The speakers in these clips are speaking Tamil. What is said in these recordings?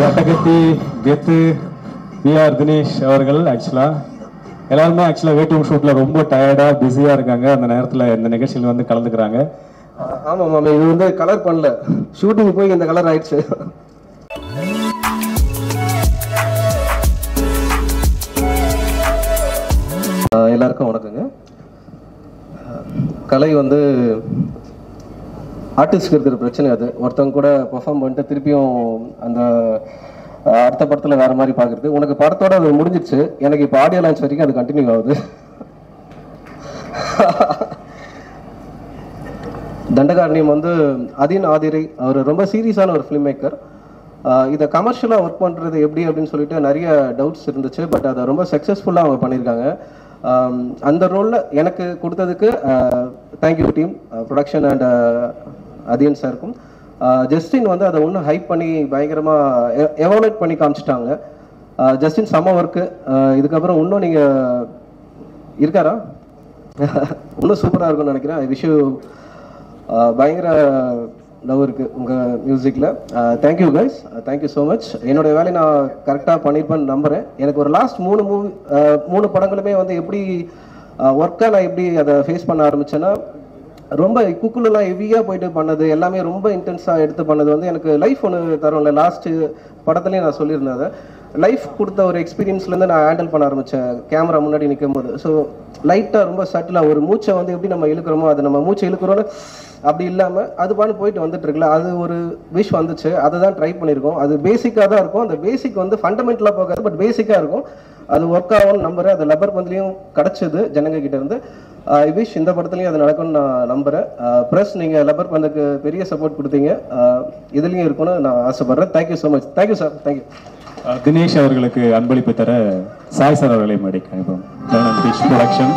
அட்டகத்தி கெத்து பிஆர் தினேஷ் அவர்கள் எல்லாருமே வேட்டும் ஷூட்ல ரொம்ப டயர்டா பிஸியா இருக்காங்க. அந்த நேரத்தில் இந்த நிகழ்ச்சியில் வந்து கலந்துக்கிறாங்க. ஆமாம் மாமா, இது வந்து கலர் பண்ணல, ஷூட்டிங் போய் இந்த கலர் ஆயிடுச்சு. எல்லாருக்கும் வணக்கங்க. கலை வந்து ஆர்டிஸ்ட்க்கு இருக்கிற பிரச்சனை. அது ஒருத்தவங்க கூட பெர்ஃபார்ம் பண்ணிட்டு திருப்பியும் அந்த அடுத்த படத்தில் வேற மாதிரி பார்க்குறது. உனக்கு படத்தோட அது முடிஞ்சிடுச்சு, எனக்கு இப்போ ஆடியோ லான்ச் வரைக்கும் அது கண்டினியூ ஆகுது. தண்டகாரண்யம் வந்து அதீன் ஆதிரை, அவர் ரொம்ப சீரியஸான ஒரு ஃபிலிம் மேக்கர். இதை கமர்ஷியலாக ஒர்க் பண்ணுறது எப்படி அப்படின்னு சொல்லிட்டு நிறைய டவுட்ஸ் இருந்துச்சு. பட் அதை ரொம்ப சக்ஸஸ்ஃபுல்லாக அவங்க பண்ணியிருக்காங்க. அந்த ரோலில் எனக்கு கொடுத்ததுக்கு thank you team, production and Atin சாருக்கும். ஜஸ்டின் வந்து அதை இன்னும் ஹைப் பண்ணி பயங்கரமாக எவாலுவேட் பண்ணி காமிச்சிட்டாங்க. ஜஸ்டின் செம்ம ஒர்க்கு. இதுக்கப்புறம் இன்னும் நீங்கள் இருக்காரா இன்னும் சூப்பராக இருக்கும்னு நினைக்கிறேன். ஐ விஷ் யூ பயங்கர லவ் இருக்குது உங்கள் மியூசிக்கில். Thank you guys, thank you so much. என்னோடய வேலையை நான் கரெக்டாக பண்ணியிருப்பேன்னு நம்புகிறேன். எனக்கு ஒரு லாஸ்ட் 3 படங்களுமே வந்து எப்படி ஒர்க்காக நான் எப்படி அதை ஃபேஸ் பண்ண ஆரம்பித்தேன்னா, ரொம்ப குக்குலெலாம் ஹெவியாக போயிட்டு பண்ணது எல்லாமே ரொம்ப இன்டென்ஸாக எடுத்து பண்ணது வந்து எனக்கு லைஃப் ஒன்று தரும்ல. லாஸ்ட்டு படத்துலேயும் நான் சொல்லியிருந்தேன், அதை லைஃப் கொடுத்த ஒரு எக்ஸ்பீரியன்ஸ்லேருந்து நான் ஹேண்டில் பண்ண ஆரம்பித்தேன் கேமரா முன்னாடி நிற்கும் போது. ஸோ லைட்டாக ரொம்ப சட்டிலாக ஒரு மூச்சை வந்து எப்படி நம்ம இழுக்கிறோமோ, அது நம்ம மூச்சை இழுக்கிறோன்னு அப்படி இல்லாமல் அது பாட்டு போயிட்டு வந்துட்டு இருக்குல்ல, அது ஒரு விஷ் வந்துச்சு. அதை தான் ட்ரை பண்ணியிருக்கோம். அது பேசிக்காக தான் இருக்கும். அந்த பேசிக் வந்து ஃபண்டமெண்டலாக போகாது, பட் பேசிக்காக இருக்கும். அது ஒர்க் ஆகும்னு நம்புகிறேன். அது லப்பர் பந்துலேயும் கிடச்சிது ஜனங்க கிட்ட இருந்து. ஐ விஷ் இந்த படத்துலையும் அது நடக்கும்னு நான் நம்புகிறேன். ப்ளஸ் நீங்கள் லப்பர் பந்துக்கு பெரிய சப்போர்ட் கொடுத்தீங்க, இதுலேயும் இருக்கும்னு நான் ஆசைப்பட்றேன். Thank you so much. Thank you sir. Thank you. Dinesh அவர்களுக்கு அன்பளிப்பு தர சாய் சார் அவர்களை மேடைக்கு ப்ரொடக்ஷன்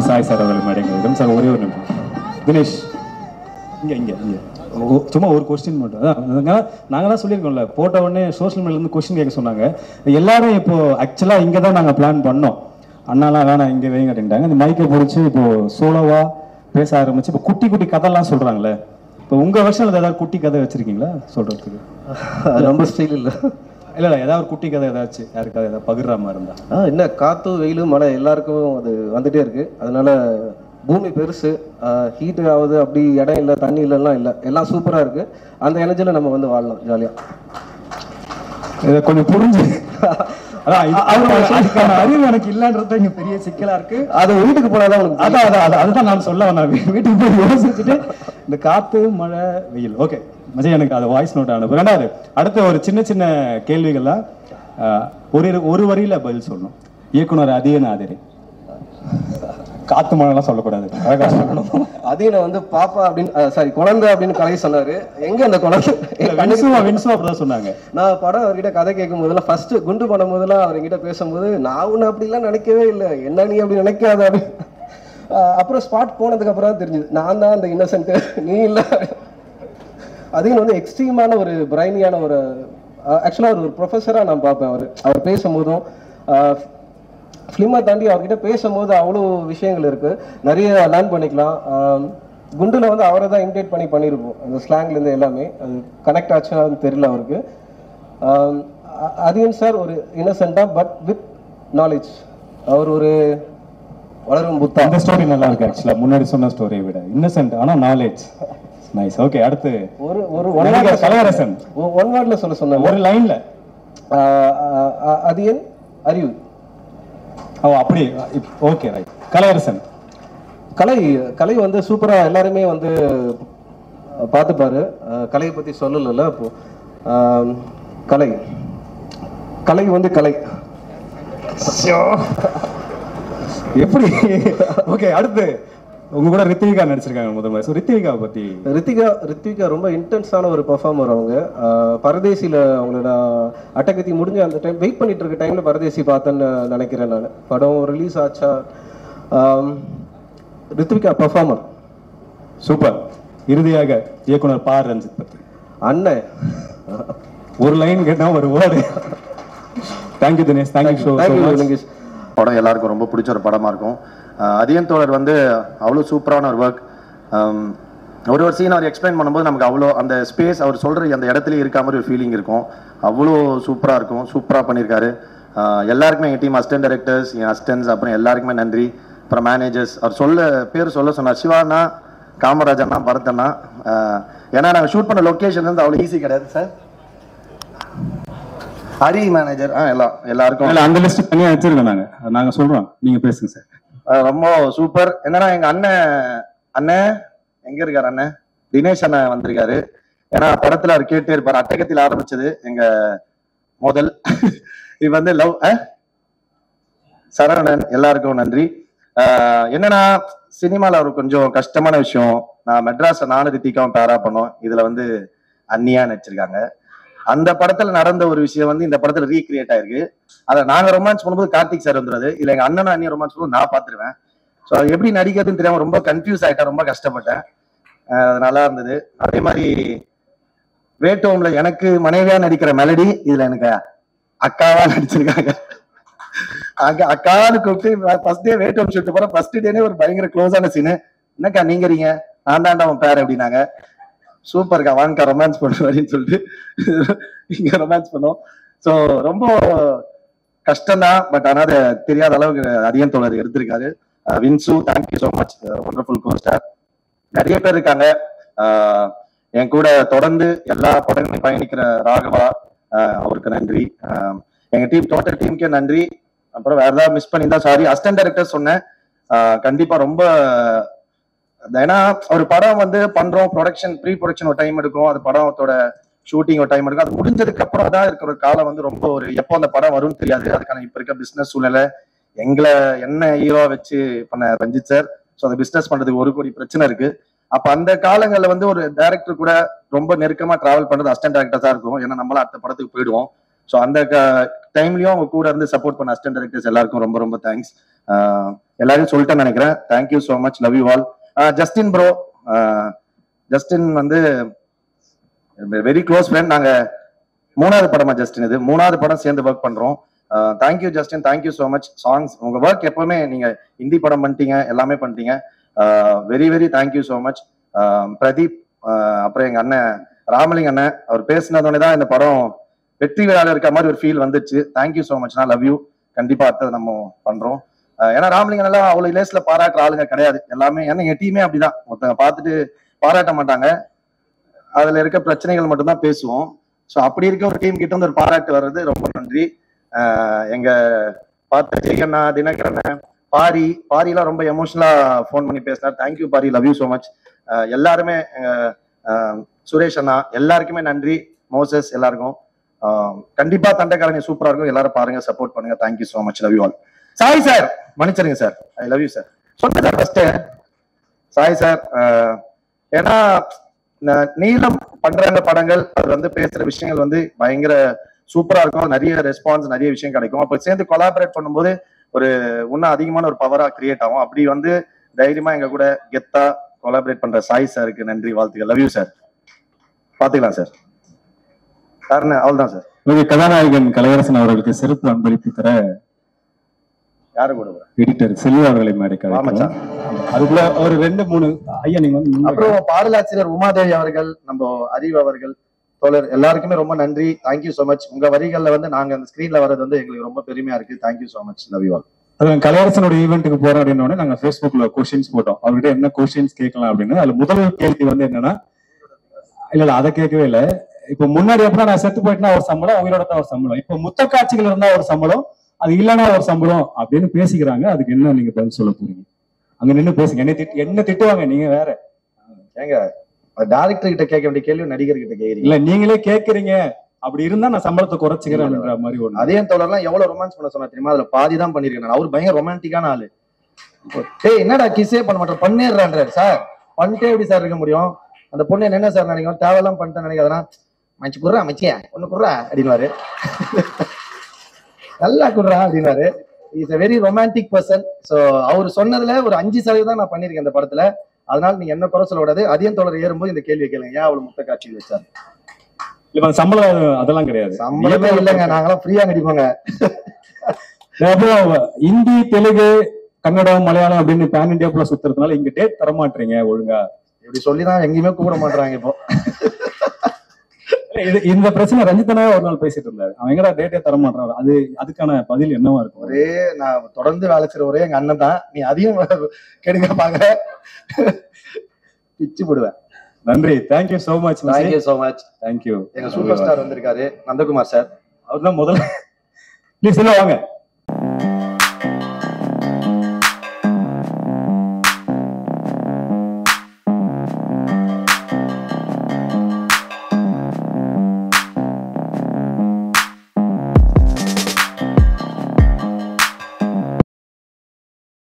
சாய் சார் அவர்களை மேடைக்கு சார். ஒரே ஒரு நிமிஷம் தினேஷ், இங்கே சும்மா ஒரு கொஸ்டின் மட்டும். அதான் நாங்கள் தான் சொல்லியிருக்கோம்ல, போட்ட உடனே சோஷியல் மீடியாலேருந்து கொஸ்டின் கேட்க சொன்னாங்க. எல்லாரும் இப்போ ஆக்சுவலாக இங்கே தான் நாங்கள் பிளான் பண்ணோம், அண்ணாலாம் வேணாம் இங்கே வைங்க அப்படின்ட்டாங்க. இந்த மைக்கை பொறிச்சு இப்போ சோலோவாக பேச ஆரம்பிச்சு இப்போ குட்டி குட்டி கதைலாம் சொல்கிறாங்களே. இப்போ உங்கள் வருஷத்தில் ஏதாவது குட்டி கதை வச்சுருக்கீங்களா சொல்கிறதுக்கு? ரொம்ப ஸ்டைல் இல்லை இல்லை ஏதாவது ஒரு குட்டி கதை ஏதாச்சும் யாருக்காவது ஏதாவது பகிர்ற மாதிரி இருந்தா? என்ன, காற்று வெயில் மழை எல்லாருக்கும் அது வந்துட்டே இருக்கு. அதனால பூமி பெருசு, ஹீட் ஆகுது, அப்படி இடம் இல்லை, தண்ணி இல்லைலாம் இல்லை, எல்லாம் சூப்பராக இருக்கு. அந்த எனர்ஜியில் நம்ம வந்து வாழலாம் ஜாலியாக. இதை கொஞ்சம் புரிஞ்சு அறிவு எனக்கு இல்லைன்றது இங்க பெரிய சிக்கலா இருக்கு. அது வீட்டுக்கு போனாதான் அதுதான் நான் சொல்ல வந்தேன். வீட்டுக்கு போய் யோசிச்சுட்டு இந்த காத்து மழை வெயில் ஓகே மஜா எனக்கு அது வாய்ஸ் நோட் அனுப்பு. ரெண்டாவது அடுத்த ஒரு சின்ன சின்ன கேள்விகள்லாம் ஒரு வரியில பதில் சொல்லணும். இயக்குனர் அதீன் ஆதிரை, காத்து மழைலாம் சொல்லக்கூடாது. அதீன வந்து பாப்பா அப்படின்னு சாரி குழந்தை அப்படின்னு கதை சொன்னாரு. எங்க அந்த குழந்தை அப்படிதான் சொன்னாங்க. நான் படம் அவர்கிட்ட கதை கேட்கும் போதெல்லாம் ஃபர்ஸ்ட் குண்டு படம் போதெல்லாம் அவர்கிட்ட பேசும்போது நான் ஒண்ணு அப்படிலாம் நினைக்கவே இல்லை, என்ன நீ அப்படி நினைக்காத அப்படின்னு. அப்புறம் ஸ்பாட் போனதுக்கு அப்புறம் தான் தெரிஞ்சது நான் தான் அந்த இன்னசென்ட், நீ இல்லை. அதீன் வந்து எக்ஸ்ட்ரீமான ஒரு பிரைனியான ஒரு ஆக்சுவலா ஒரு ப்ரொஃபஸரா நான் பார்ப்பேன். அவர் பேசும்போதும் ஃபிலிமை தாண்டி அவர்கிட்ட பேசும்போது அவ்வளோ விஷயங்கள் இருக்கு, நிறைய லேர்ன் பண்ணிக்கலாம். குண்டுல வந்து அவரை தான் இமிடேட் பண்ணியிருப்போம், அந்த ஸ்லாங்லேருந்து எல்லாமே. அது கனெக்ட் ஆச்சுன்னு தெரியல அவருக்கு. அதீன் சார் ஒரு இன்னசென்டா பட் வித் நாலேஜ். அவர் ஒரு வளரும் புத்தா. அந்த ஸ்டோரி நல்லா இருக்கு ஆக்சுவலா, முன்னாடி சொன்ன ஸ்டோரியை விட இன்னசென்ட் ஆனா நாலேஜ் நைஸ். ஓகே அடுத்து கலையரசன் ஒன் வேர்ட்ல சொன்ன ஒரு லைன்ல அதீன் அறிவு. ஓ அப்படி ஓகே ரைட். கலையரசன் கலை வந்து சூப்பரா எல்லாருமே வந்து பார்த்துப்பாரு. கலையை பத்தி சொல்லல. அப்போ கலை வந்து கலை எப்படி ஓகே. அடுத்து உங்க கூட ரித்விகா நடிச்சிருக்காங்க முதல்ல. ஸோ ரித்விகாவை பத்தி. ரித்விகா ரொம்ப இன்டென்ஸான ஒரு பெர்ஃபார்மர். அவங்க பரதேசியில் அவங்கள நான் அட்டகத்தி முடிஞ்ச அந்த டைம் வெயிட் பண்ணிட்டு இருக்க டைம்ல பரதேசி பார்த்தேன்னு நினைக்கிறேன் நான். படம் ரிலீஸ் ஆச்சா. Rithvika performer super. இறுதியாக இயக்குனர் பா ரஞ்சித் பத்தி. அண்ணன் ஒரு லைன் கேட்டா ஒரு வேர்டு. தேங்க்யூ தினேஷ். தேங்க்யூ. படம் எல்லாருக்கும் ரொம்ப பிடிச்ச ஒரு படமா இருக்கும். அதீன் தோழர் வந்து அவ்வளோ சூப்பரான ஒரு ஒர்க். ஒரு சீன் அவர் எக்ஸ்பிளைன் பண்ணும்போது நமக்கு அவ்வளோ அந்த ஸ்பேஸ் அவர் சொல்கிற அந்த இடத்துலயே இருக்க மாதிரி ஒரு ஃபீலிங் இருக்கும். அவ்வளோ சூப்பராக இருக்கும். சூப்பராக பண்ணியிருக்காரு. எல்லாருக்குமே எங்கள் டீம் அசிஸ்டன்ட் டைரக்டர்ஸ், என் அசிஸ்டன்ஸ், அப்புறம் எல்லாருக்குமே நன்றி. அப்புறம் மேனேஜர்ஸ். அவர் பேர் சொல்ல சொன்னார், சிவானா, காமராஜண்ணா, பரதண்ணா. ஏன்னா நாங்கள் ஷூட் பண்ண லொக்கேஷன் வந்து அவ்வளோ ஈஸி கிடையாது சார். ஹரி மேனேஜர், எல்லாருக்கும் அந்த லிஸ்ட் தனியாக வச்சிருக்கோம் நாங்கள் சொல்கிறோம், நீங்கள் பேசுங்க சார். ரொம்ப சூப்பர். என்னன்னா எங்கள் அண்ணன் எங்க இருக்காரு? அண்ணன் தினேஷ் அண்ணன் வந்திருக்காரு. ஏன்னா படத்துல அவர் கேட்டே இருப்பாரு. அட்டகத்தில் ஆரம்பிச்சது எங்க முதல் இது வந்து லவ். சரவணன், எல்லாருக்கும் நன்றி. என்னன்னா சினிமால அவர் கொஞ்சம் கஷ்டமான விஷயம். நான் மெட்ராஸ் நானும் ரித்திகாவும் பேரா பண்ணோம். இதுல வந்து அண்ணியா நடிச்சிருக்காங்க. அந்த படத்துல நடந்த ஒரு விஷயம் வந்து இந்த படத்துல ரீக்ரியேட் ஆயிருக்கு. அதை நாங்க ரொமான்ஸ் பண்ணும்போது கார்த்திக் சார் வந்துருது. இல்ல எங்க அண்ணனும் அண்ணியும் ரொமான்ஸ் பண்ணும்போது நான் பாத்துருவேன். ஸோ அது எப்படி நடிக்கிறதுன்னு தெரியாம ரொம்ப கன்ஃபியூஸ் ஆயிட்டேன், ரொம்ப கஷ்டப்பட்டேன். அது நல்லா இருந்தது. அதே மாதிரி வேட்டோம்ல எனக்கு மனைவியா நடிக்கிற மெலடி இதுல எனக்கு அக்காவா நடிச்சிருக்காங்க. அக்கான்னு கூப்பிட்டு ஃபர்ஸ்ட் டே வேட்டோம் ஷூட் போற ஃபர்ஸ்ட் டேனே ஒரு பயங்கர க்ளோஸான சீனு. என்னக்கா நீங்கிறீங்க? நான் தாண்டா அவன் பேர் அப்படின்னாங்க. சூப்பர்க்கா, வாங்கக்கா ரொமான்ஸ் பண்ணுற அப்படின்னு சொல்லிட்டு இங்க ரொமான்ஸ் பண்ணோம். ஸோ ரொம்ப கஷ்டம்தான். பட் ஆனால் அது தெரியாத அளவுக்கு அதிகம் தோழர் எடுத்திருக்காரு. Vinsu, thank you so much, wonderful co-star. நிறைய பேர் இருக்காங்க என் கூட தொடர்ந்து எல்லா படங்களையும் பயணிக்கிற ராகவா, அவருக்கு நன்றி. எங்க டீம் டோட்டல் டீமுக்கே நன்றி. அப்புறம் வேற ஏதாவது மிஸ் பண்ணியிருந்தா சாரி. அசிஸ்டன்ட் டைரக்டர் சொன்னேன், கண்டிப்பா ரொம்ப ஏன்னா ஒரு படம் வந்து பண்றோம், ப்ரொடக்ஷன் ப்ரீ ப்ரொடக்ஷன் ஒரு டைம் எடுக்கும், அது படத்தோட ஷூட்டிங் ஒரு டைம் எடுக்கும். அது முடிஞ்சதுக்கு அப்புறம் தான் இருக்கிற காலம் வந்து ரொம்ப ஒரு எப்போ அந்த படம் வரும்னு தெரியாது. அதுக்கான இப்ப இருக்க பிசினஸ் சூழ்நிலை எங்களை என்ன ஹீரோ வச்சு பண்ண ரஞ்சித் சார். ஸோ அந்த பிசினஸ் பண்றதுக்கு ஒரு கோடி பிரச்சனை இருக்கு. அப்ப அந்த காலங்களில் வந்து ஒரு டைரக்டர் கூட ரொம்ப நெருக்கமா டிராவல் பண்றது அசிஸ்டன்ட் டைரக்டர் தான் இருக்கும். ஏன்னா நம்மளாம் அடுத்த படத்துக்கு போயிடுவோம். ஸோ அந்த டைம்லயும் அவங்க கூட இருந்து சப்போர்ட் பண்ண அசிஸ்டன்ட் டைரக்டர்ஸ் எல்லாருக்கும் ரொம்ப ரொம்ப தேங்க்ஸ். எல்லாரையும் சொல்லிட்டேன்னு நினைக்கிறேன். Thank you so much, love you all. Justin bro, Justin வந்து வெரி க்ளோஸ் ஃப்ரெண்ட். நாங்க 3வது படமா ஜஸ்டின், இது 3வது படம் சேர்ந்து ஒர்க் பண்றோம். Thank you Justin, thank you so much. Songs உங்க ஒர்க் எப்பவுமே நீங்க ஹிந்தி படம் பண்ணிட்டீங்க, எல்லாமே பண்ணிட்டீங்க. Very very thank you so much. Pradeep, அப்புறம் எங்க அண்ணன் ராமலிங்க அண்ணன், அவர் பேசினதோடனே தான் இந்த படம் வெற்றி விழாவில் இருக்க மாதிரி ஒரு ஃபீல் வந்துச்சு. Thank you so much. நான் லவ் யூ. கண்டிப்பா அடுத்தது நம்ம பண்றோம். ஏன்னா ராமலிங்கன் எல்லாம் அவ்வளவு லேஸ்ல பாராட்டுற ஆளுங்க கிடையாது எல்லாமே. ஏன்னா என் டீமே அப்படிதான், ஒருத்தங்க பார்த்துட்டு பாராட்ட மாட்டாங்க, அதுல இருக்க பிரச்சனைகள் மட்டும்தான் பேசுவோம். ஸோ அப்படி இருக்க ஒரு டீம் கிட்ட வந்து ஒரு பாராட்டு வர்றது ரொம்ப நன்றி. எங்க பார்த்த ஜெயண்ணா, தினகரன், பாரிலாம் ரொம்ப எமோஷனலா ஃபோன் பண்ணி பேசினார். Thank you Pari, love you so much. எல்லாருமே சுரேஷ் அண்ணா, எல்லாருக்குமே நன்றி. மோசஸ், எல்லாருக்கும் கண்டிப்பா தண்டைக்காரங்க சூப்பரா இருக்கும். எல்லாரும் பாருங்க, சப்போர்ட் பண்ணுங்க. Thank you so much, love you all. Sai sir, மன்னிச்சிருங்க sir, I love you sir. சொன்ன சார் ஃபர்ஸ்ட் சாய் சார். ஏன்னா நீளம் பண்றாங்க படங்கள், அது வந்து பேசுற விஷயங்கள் வந்து பயங்கர சூப்பரா இருக்கும். நிறைய ரெஸ்பான்ஸ், நிறைய விஷயம் கிடைக்கும். அப்ப சேர்ந்து கொலாபரேட் பண்ணும்போது ஒரு இன்னும் அதிகமான ஒரு பவரா கிரியேட் ஆகும். அப்படி வந்து தைரியமா எங்க கூட கெத்தா கொலாபரேட் பண்ற சாய் சாருக்கு நன்றி, வாழ்த்துக்கள். Love you sir. பாத்துக்கலாம் சார். அவ்வளவுதான் சார். கதாநாயகன் கலையரசன் அவர்களுக்கு சிறப்பு அன்பளிப்பு தர யாரு கூட எடிட்டர் செல்வா அவர்களை மேடைக்கு அதுக்குள்ள ஒரு 2-3 ஐயா நீங்க வந்து. அப்புறம் பாடலாசிரியர் உமாதேவி அவர்கள், நம்ம அறிவு அவர்கள், தோழர் எல்லாருக்குமே ரொம்ப நன்றி. Thank you so much. உங்க வரிகள்ல வந்து நாங்க அந்த ஸ்கிரீன்ல வர்றது வந்து எங்களுக்கு ரொம்ப பெருமையா இருக்கு. Thank you so much, love you all. அது கலையரசனோட ஈவெண்ட்டுக்கு போறோம் அப்படின்னோடனே நாங்க Facebookல கொஸ்டின்ஸ் போட்டோம். அவர்கிட்ட என்ன கொஸ்டின்ஸ் கேட்கலாம் அப்படின்னு. அதுல முதல் கேள்வி வந்து என்னன்னா, இல்ல அதை கேட்கவே இல்லை. இப்ப முன்னாடி எப்படின்னா நான் செத்து போயிட்டுனா ஒரு சம்பளம், உயிரோட தான் ஒரு சம்பளம். இப்ப முத்த காட்சிகள் இருந்தா ஒரு சம்பளம், அது இல்லைன்னா ஒரு சம்பளம் அப்படின்னு பேசிக்கிறாங்க. அதுக்கு என்ன நீங்க பதில் சொல்ல போறீங்க? அங்க நின்று பேசுங்க. என்ன திட்டுவாங்க, நீங்க வேற. ஏங்க டைரக்டர் கிட்ட கேட்க வேண்டிய கேள்வி நடிகர் கிட்ட கேக்குறீங்க. இல்ல நீங்களே கேக்குறீங்க. அப்படி இருந்தா நான் சம்பளத்தை குறைச்சிக்கிறேன்ற மாதிரி ஒண்ணு. அதே தோழர்லாம் எவ்வளவு ரொமான்ஸ் பண்ண சொன்னா தெரியுமா? அதுல பாதி தான் பண்ணிருக்கேன். அவர் பயங்கர ரொமான்டிக்கான ஆளு. டேய் என்னடா கிஸ்ஸே பண்ண மாட்டேன், பண்ணிடுறான்றாரு சார். பண்ணிட்டே எப்படி சார் இருக்க முடியும்? அந்த பொண்ணு என்ன சார் நினைக்கும், தேவையெல்லாம் பண்ணிட்டேன் நினைக்காதனா, மச்சி குடுறா, மச்சியா ஒண்ணு குடுறா அப்படின்வாரு. நல்லா குடுறா அப்படின்னாரு. Is a very romantic person. So அவர் சொன்னதுல ஒரு 5% நான் பண்ணிருக்கேன் இந்த படத்துல. அதனால நீங்க என்ன குறை சொல்ல கூடாது. அதிகம் தோழர் ஏறும்போது இந்த கேள்வி கேளுங்க, ஏன் அவ்வளவு முத்த காட்சி வச்சாரு? இப்ப சம்பளம் அதெல்லாம் கிடையாது, சம்பளமே இல்லைங்க, நாங்களாம் ஃப்ரீயா நடிப்போங்க. ஹிந்தி, தெலுங்கு, கன்னடம், மலையாளம் அப்படின்னு பேன் இந்தியா சுத்துறதுனால இங்க டேட் தரமாட்டீங்க ஒழுங்கா. இப்படி சொல்லிதான் எங்கேயுமே கூப்பிட மாட்டாங்க இப்போ. இந்த பிரச்சனை ரஞ்சித்தனா ஒரு நாள் பேசிட்டு இருந்தாரு, அவன் எங்கடா டேட்டே தர மாட்டான். அதுக்கான பதில் என்னவா இருக்கும்? ஒரே நான் தொடர்ந்து வேலை செய்யற ஒரே எங்க அண்ணன் தான். நீ அதையும் கெடுக்க பாக்குற, பிச்சு போடுவேன். நன்றி, thank you so much. Thank you so much. Thank you. எங்க சூப்பர் ஸ்டார் வந்திருக்காரு, நந்தகுமார் சார். அவர் தான் முதல்ல. ப்ளீஸ் வாங்க.